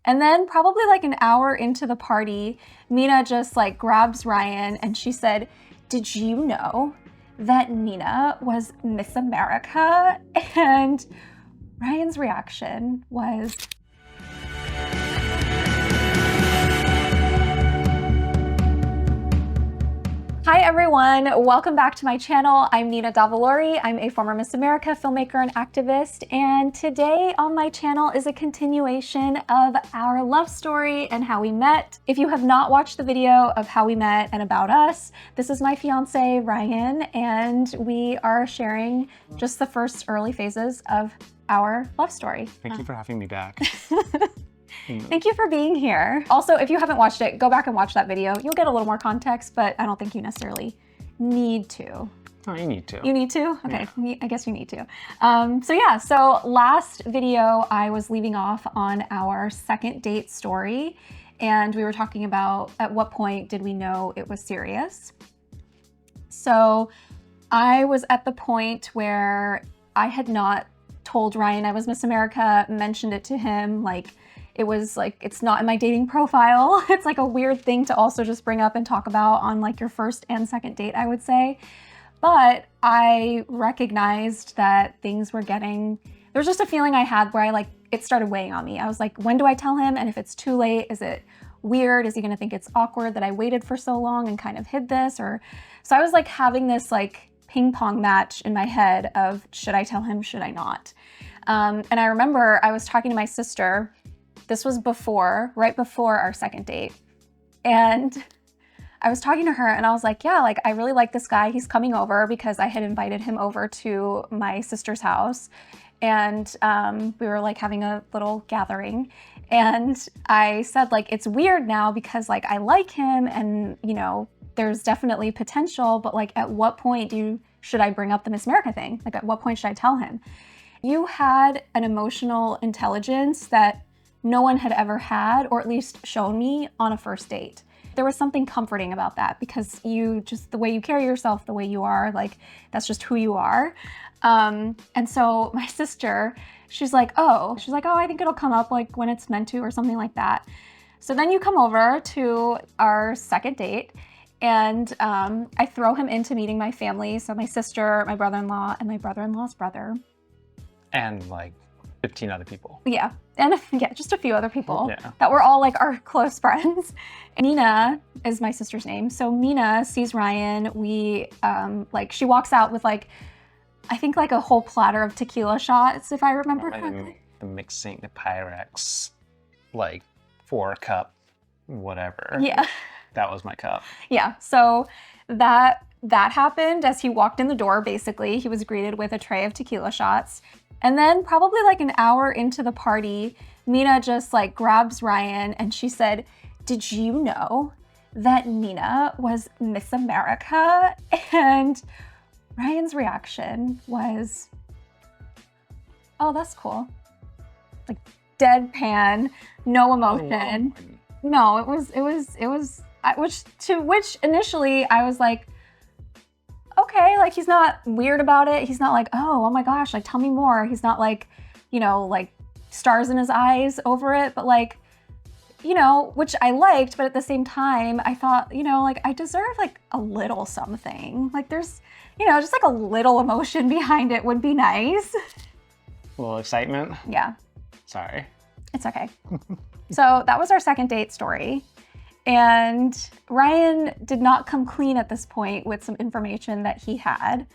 And then probably like an hour into the party, Mina just like grabs Ryan and she said, "Did you know that Nina was Miss America?" And Ryan's reaction was, hi everyone, welcome back to my channel. I'm Nina Davalori. I'm a former Miss America filmmaker and activist, and today on my channel is a continuation of our love story and how we met. If you have not watched the video of how we met and about us, this is my fiance Ryan, and we are sharing just the first early phases of our love story. Thank you for having me back. Thank you for being here. Also, if you haven't watched it, go back and watch that video. You'll get a little more context, but I don't think you necessarily need to. Oh, you need to. You need to? Okay, Yeah. I guess you need to. So last video, I was leaving off on our second date story, and we were talking about at what point did we know it was serious. So I was at the point where I had not told Ryan I was Miss America, mentioned it to him, like, it was like, it's not in my dating profile. It's like a weird thing to also just bring up and talk about on like your first and second date, I would say. But I recognized that things were getting, there was just a feeling I had where it started weighing on me. I was like, when do I tell him? And if it's too late, is it weird? Is he gonna think it's awkward that I waited for so long and kind of hid this? So I was like having this like ping pong match in my head of, should I tell him, should I not? And I remember I was talking to my sister. This was right before our second date. And I was talking to her and I was like, yeah, like I really like this guy. He's coming over because I had invited him over to my sister's house. And we were like having a little gathering. And I said like, it's weird now because like I like him and you know, there's definitely potential, but like at what point should I bring up the Miss America thing? Like at what point should I tell him? You had an emotional intelligence that no one had ever had, or at least shown me on a first date. There was something comforting about that because the way you carry yourself, the way you are, like that's just who you are. And so my sister, she's like, oh, I think it'll come up like when it's meant to or something like that. So then you come over to our second date and I throw him into meeting my family. So my sister, my brother-in-law, and my brother-in-law's brother. And like 15 other people. Yeah, and yeah, just a few other people Yeah. that were all like our close friends. Mina is my sister's name. So Mina sees Ryan. She walks out with like, I think like a whole platter of tequila shots, if I remember correctly. The mixing, the Pyrex, like 4-cup, whatever. Yeah. That was my cup. Yeah, so that happened as he walked in the door, basically. He was greeted with a tray of tequila shots. And then probably like an hour into the party, Mina just like grabs Ryan and she said, "Did you know that Nina was Miss America?" And Ryan's reaction was, "Oh, that's cool." Like deadpan, no emotion. Oh, No, it was, which initially I was like, okay, like he's not weird about it. He's not like, oh my gosh, like tell me more. He's not like, you know, like stars in his eyes over it, but like, you know, which I liked, but at the same time, I thought, you know, like I deserve like a little something. Like there's, you know, just like a little emotion behind it would be nice. A little excitement. Yeah. Sorry. It's okay. So that was our second date story. And Ryan did not come clean at this point with some information that he had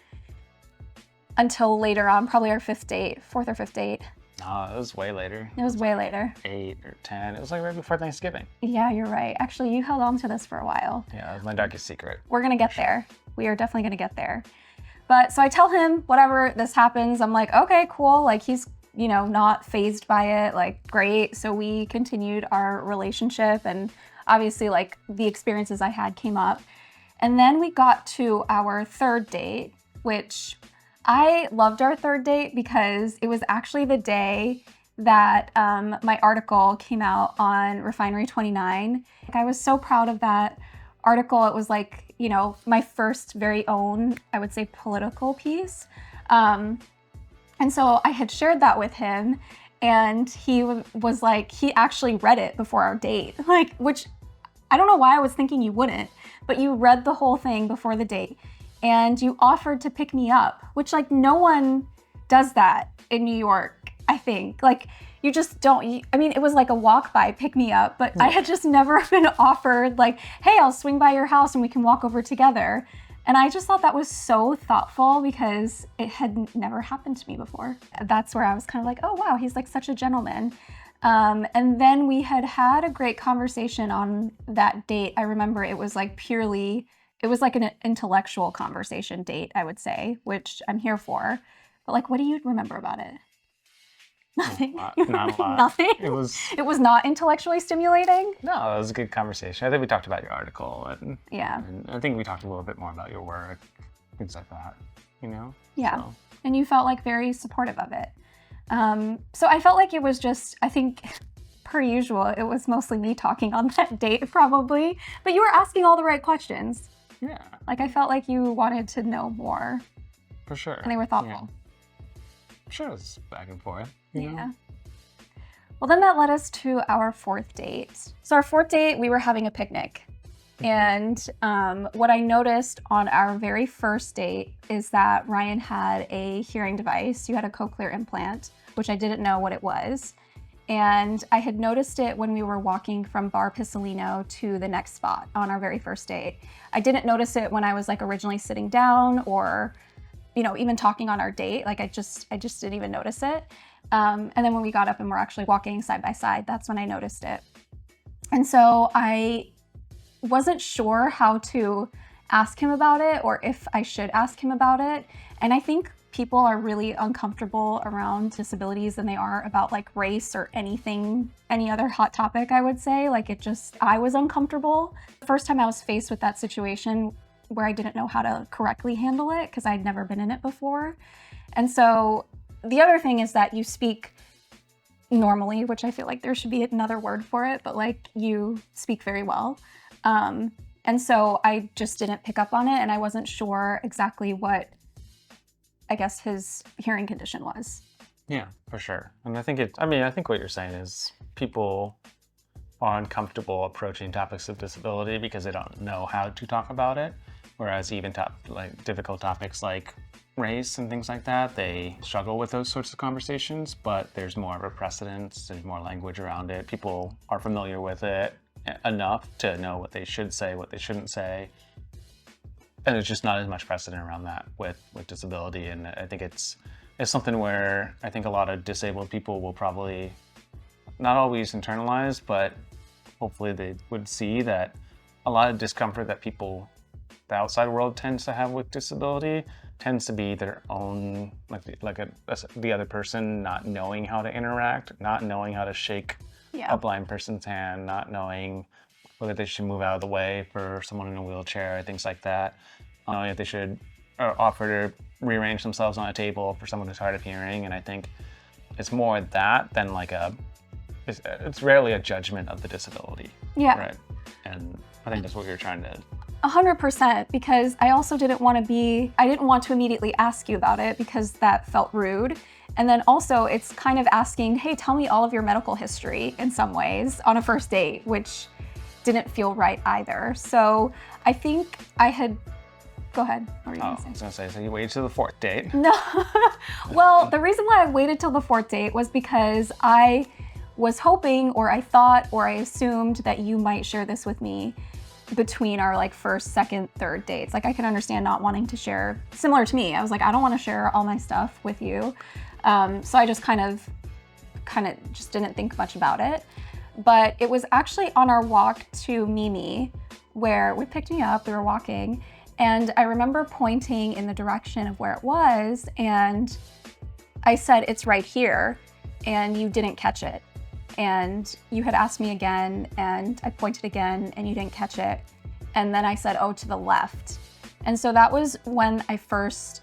until later on, probably our fourth or fifth date. No, it was way later. It was way later. 8 or 10. It was like right before Thanksgiving. Yeah, you're right. Actually, you held on to this for a while. Yeah, that was my darkest secret. We're gonna get there. We are definitely gonna get there. But so I tell him, whatever this happens, I'm like, okay, cool. Like he's, you know, not fazed by it, like great. So we continued our relationship and obviously like the experiences I had came up. And then we got to our third date, which I loved our third date because it was actually the day that my article came out on Refinery 29. Like, I was so proud of that article. It was like, you know, my first very own, I would say, political piece. And so I had shared that with him And he was like, he actually read it before our date, like, which I don't know why I was thinking you wouldn't, but you read the whole thing before the date and you offered to pick me up, which like no one does that in New York, I think. Like you just don't, I mean, it was like a walk by pick me up, but I had just never been offered like, hey, I'll swing by your house and we can walk over together. And I just thought that was so thoughtful because it had never happened to me before. That's where I was kind of like, oh wow, he's like such a gentleman. And then we had a great conversation on that date. I remember it was like it was like an intellectual conversation date, I would say, which I'm here for. But like, what do you remember about it? Nothing. Not a lot. Nothing. It was not intellectually stimulating. No, it was a good conversation. I think we talked about your article and yeah. And I think we talked a little bit more about your work, things like that, you know? Yeah. So. And you felt like very supportive of it. So I felt like it was just, I think, per usual, it was mostly me talking on that date probably, but you were asking all the right questions. Yeah. Like I felt like you wanted to know more. For sure. And they were thoughtful. Yeah. I'm sure it was back and forth. You know? Well, then that led us to our fourth date. So our fourth date, we were having a picnic. And what I noticed on our very first date is that Ryan had a hearing device. You had a cochlear implant, which I didn't know what it was. And I had noticed it when we were walking from Bar Piccolino to the next spot on our very first date. I didn't notice it when I was like originally sitting down or, you know, even talking on our date. Like I just didn't even notice it. And then when we got up and we're actually walking side by side, that's when I noticed it. And so I wasn't sure how to ask him about it or if I should ask him about it. And I think people are really uncomfortable around disabilities than they are about like race or anything, any other hot topic, I would say. Like I was uncomfortable. The first time I was faced with that situation where I didn't know how to correctly handle it because I'd never been in it before. And so the other thing is that you speak normally, which I feel like there should be another word for it, but like you speak very well. And so I just didn't pick up on it and I wasn't sure exactly what, I guess, his hearing condition was. Yeah, for sure. And I think I think what you're saying is people are uncomfortable approaching topics of disability because they don't know how to talk about it. Whereas even difficult topics like race and things like that, they struggle with those sorts of conversations, but there's more of a precedence, there's more language around it. People are familiar with it enough to know what they should say, what they shouldn't say. And there's just not as much precedent around that with disability. And I think it's something where I think a lot of disabled people will probably not always internalize, but hopefully they would see that a lot of discomfort that the outside world tends to have with disability tends to be their own, the other person not knowing how to interact, not knowing how to shake a blind person's hand, not knowing whether they should move out of the way for someone in a wheelchair, things like that. Knowing if they should offer to rearrange themselves on a table for someone who's hard of hearing. And I think it's more that than it's rarely a judgment of the disability. Yeah. Right. And I think that's what you're trying to 100%, because I also didn't want to immediately ask you about it because that felt rude. And then also it's kind of asking, hey, tell me all of your medical history in some ways on a first date, which didn't feel right either. So I think go ahead. What were you gonna say? I was gonna say, so you waited till the fourth date. No. Well, the reason why I waited till the fourth date was because I was hoping, or I thought, or I assumed that you might share this with me between our like first, second, third dates. Like I can understand not wanting to share, similar to me. I was like, I don't want to share all my stuff with you. So I just kind of just didn't think much about it. But it was actually on our walk to Mimi where we picked me up, we were walking, and I remember pointing in the direction of where it was, and I said, it's right here, and you didn't catch it. And you had asked me again, and I pointed again, and you didn't catch it. And then I said, oh, to the left. And so that was when I first,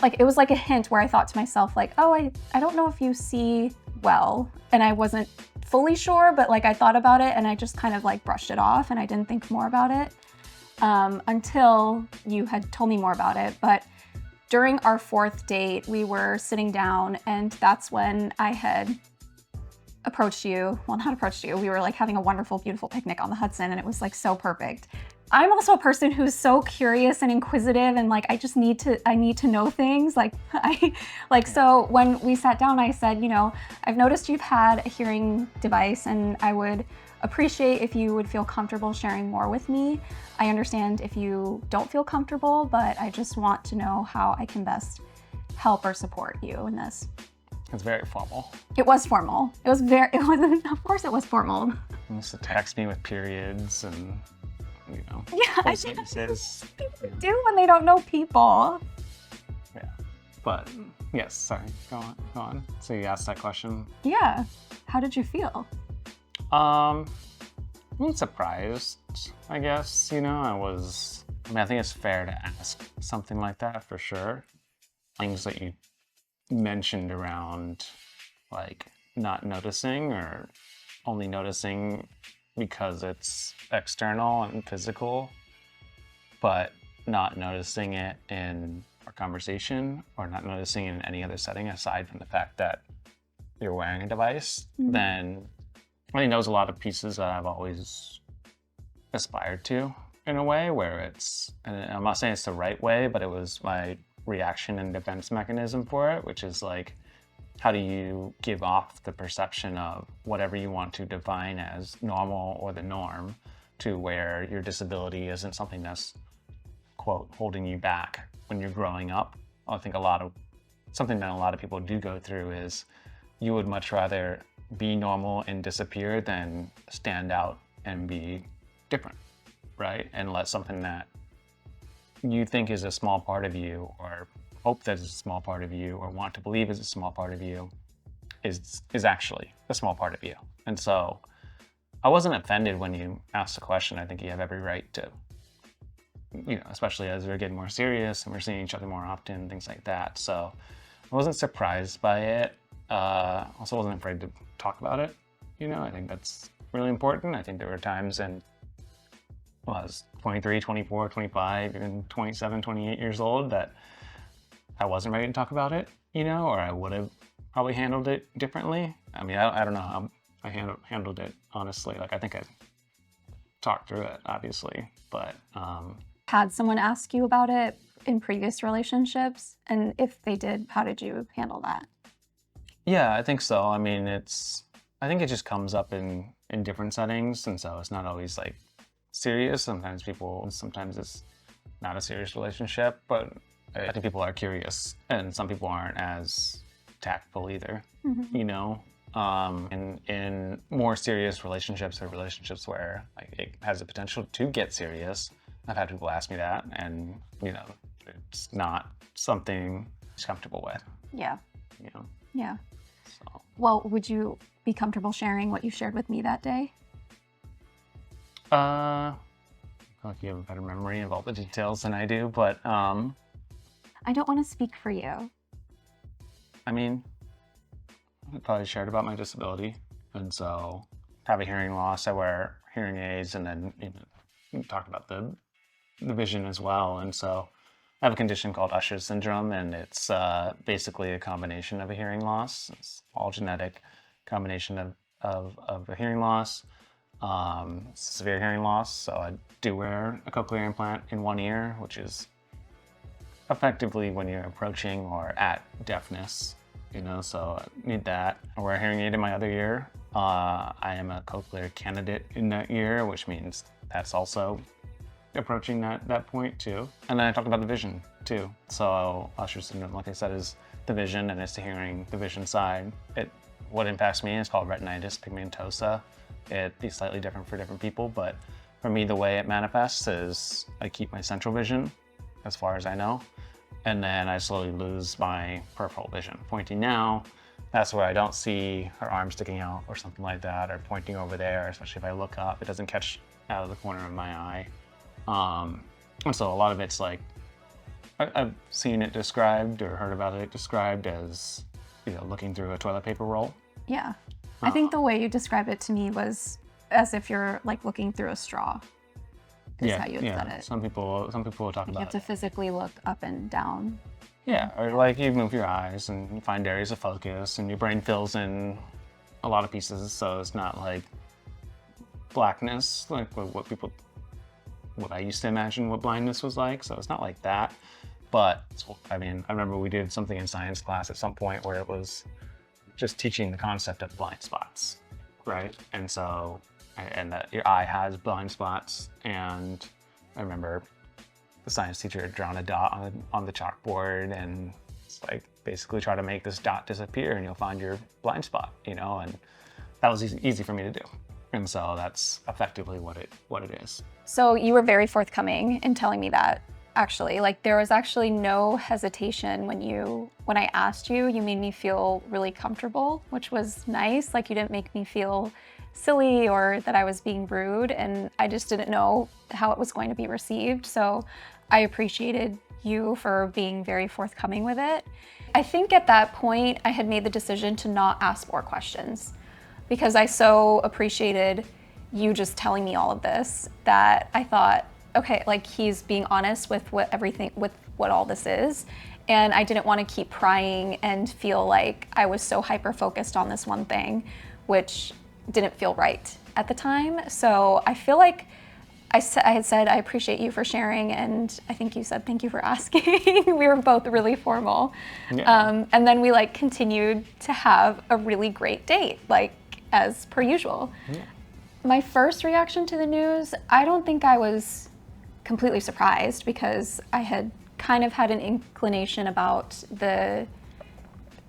it was like a hint where I thought to myself, like, oh, I don't know if you see well. And I wasn't fully sure, but I thought about it, and I just kind of brushed it off, and I didn't think more about it until you had told me more about it. But during our fourth date, we were sitting down, and that's when I had approached you, well, not approached you, we were like having a wonderful, beautiful picnic on the Hudson, and it was like so perfect. I'm also a person who's so curious and inquisitive, and like I need to know things. Like so when we sat down, I said, you know, I've noticed you've had a hearing device, and I would appreciate if you would feel comfortable sharing more with me. I understand if you don't feel comfortable, but I just want to know how I can best help or support you in this. It's very formal. It was formal. It wasn't, of course it was formal. He used to text me with periods and, you know, Yeah, I post sentences. People do when they don't know people. Yeah. But, yes, sorry, go on. So you asked that question. Yeah. How did you feel? I'm surprised, I guess, you know, I think it's fair to ask something like that for sure. Things that you mentioned around like not noticing or only noticing because it's external and physical, but not noticing it in our conversation or not noticing it in any other setting aside from the fact that you're wearing a device, then I think those are a lot of pieces that I've always aspired to in a way where it's, and I'm not saying it's the right way, but it was my reaction and defense mechanism for it, which is like, how do you give off the perception of whatever you want to define as normal or the norm to where your disability isn't something that's, quote, holding you back when you're growing up. I think something that a lot of people do go through is you would much rather be normal and disappear than stand out and be different, right? And let something that you think is a small part of you, or hope that is a small part of you, or want to believe is a small part of you, is actually a small part of you. And so I wasn't offended when you asked the question. I think you have every right to, you know, especially as we're getting more serious and we're seeing each other more often, things like that. So I wasn't surprised by it. Also wasn't afraid to talk about it. You know, I think that's really important. I think there were times in, well, I was 23, 24, 25, even 27, 28 years old that I wasn't ready to talk about it, you know, or I would have probably handled it differently. I mean, I don't know how I handled it, honestly. Like, I think I talked through it, obviously, but... Had someone ask you about it in previous relationships? And if they did, how did you handle that? Yeah, I think so. I mean, I think it just comes up in different settings, and so it's not always like serious. Sometimes it's not a serious relationship, but I think people are curious, and some people aren't as tactful either, you know? And in more serious relationships or relationships where like, it has the potential to get serious, I've had people ask me that, and, you know, it's not something I'm comfortable with. Yeah. You know? Yeah. So. Well, would you be comfortable sharing what you shared with me that day? I feel like you have a better memory of all the details than I do, but I don't want to speak for you. I mean, I probably shared about my disability, and so I have a hearing loss. I wear hearing aids, and then, you know, talk about the vision as well. And so I have a condition called Usher's syndrome, and it's basically a combination of a hearing loss. It's all genetic combination of a hearing loss. Severe hearing loss, so I do wear a cochlear implant in one ear, which is effectively when you're approaching or at deafness, you know, so I need that. I wear a hearing aid in my other ear. I am a cochlear candidate in that ear, which means that's also approaching that point too. And then I talked about the vision too. So Usher's syndrome, like I said, is the vision, and it's the hearing, the vision side. What impacts me is called retinitis pigmentosa. It'd be slightly different for different people, but for me, the way it manifests is I keep my central vision, as far as I know, and then I slowly lose my peripheral vision. Pointing now, that's where I don't see her arm sticking out or something like that, or pointing over there, especially if I look up, it doesn't catch out of the corner of my eye. And so a lot of it's like, I've seen it described or heard about it described as, you know, looking through a toilet paper roll. Yeah. I think the way you described it to me was as if you're like looking through a straw. Is how you said it. Some people will talk about You have to physically look up and down. Yeah, or like you move your eyes and you find areas of focus and your brain fills in a lot of pieces, so it's not like blackness, like what I used to imagine what blindness was like. So it's not like that. But I mean, I remember we did something in science class at some point where it was just teaching the concept of blind spots, right? And so, and that your eye has blind spots. And I remember the science teacher had drawn a dot on the chalkboard, and it's like, basically try to make this dot disappear and you'll find your blind spot, you know? And that was easy for me to do. And so that's effectively what it is. So you were very forthcoming in telling me that, actually. Like, there was actually no hesitation when I asked you. You made me feel really comfortable, which was nice. Like, you didn't make me feel silly or that I was being rude, and I just didn't know how it was going to be received. So I appreciated you for being very forthcoming with it. I think at that point I had made the decision to not ask more questions, because I so appreciated you just telling me all of this that I thought, okay, like, he's being honest with what all this is. And I didn't want to keep prying and feel like I was so hyper-focused on this one thing, which didn't feel right at the time. So I feel like I had said, I appreciate you for sharing, and I think you said, thank you for asking. We were both really formal. Yeah. And then we like continued to have a really great date, like as per usual. Yeah. My first reaction to the news, I don't think I was completely surprised, because I had kind of had an inclination about the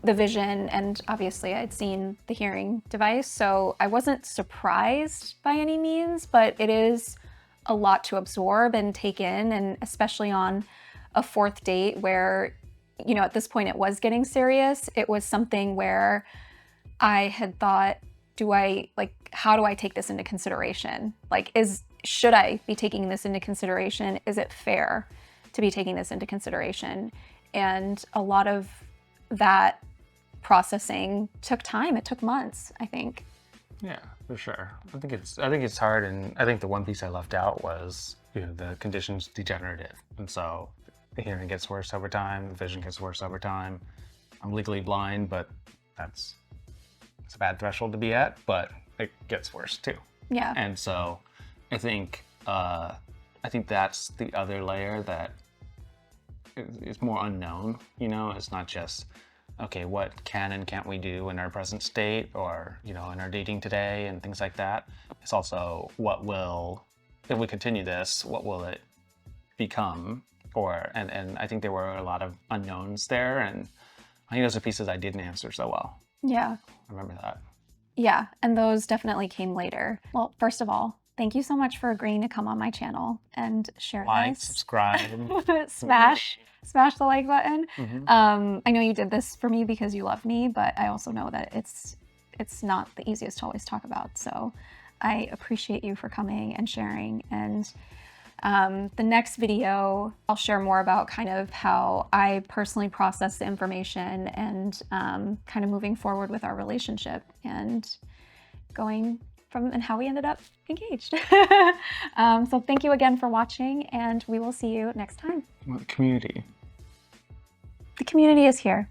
vision, and obviously I'd seen the hearing device, so I wasn't surprised by any means, but it is a lot to absorb and take in, and especially on a fourth date where, you know, at this point it was getting serious. It was something where I had thought, how do I take this into consideration? Like, should I be taking this into consideration? Is it fair to be taking this into consideration? And a lot of that processing took time. It took months, I think. Yeah, for sure. I think it's hard, and I think the one piece I left out was, you know, the condition's degenerative, and so the hearing gets worse over time, the vision gets worse over time. I'm legally blind, but it's a bad threshold to be at, but it gets worse too. Yeah. And so I think that's the other layer that is more unknown. You know, it's not just, okay, what can and can't we do in our present state, or, you know, in our dating today and things like that. It's also, if we continue this, what will it become? And I think there were a lot of unknowns there, and I think those are pieces I didn't answer so well. Yeah. I remember that. Yeah, and those definitely came later. Well, first of all, thank you so much for agreeing to come on my channel and share Like, this. subscribe. Smash the like button. Mm-hmm. I know you did this for me because you love me, but I also know that it's not the easiest to always talk about. So I appreciate you for coming and sharing. And the next video, I'll share more about kind of how I personally process the information, and kind of moving forward with our relationship and and how we ended up engaged. So thank you again for watching, and we will see you next time. Well, the community. The community is here.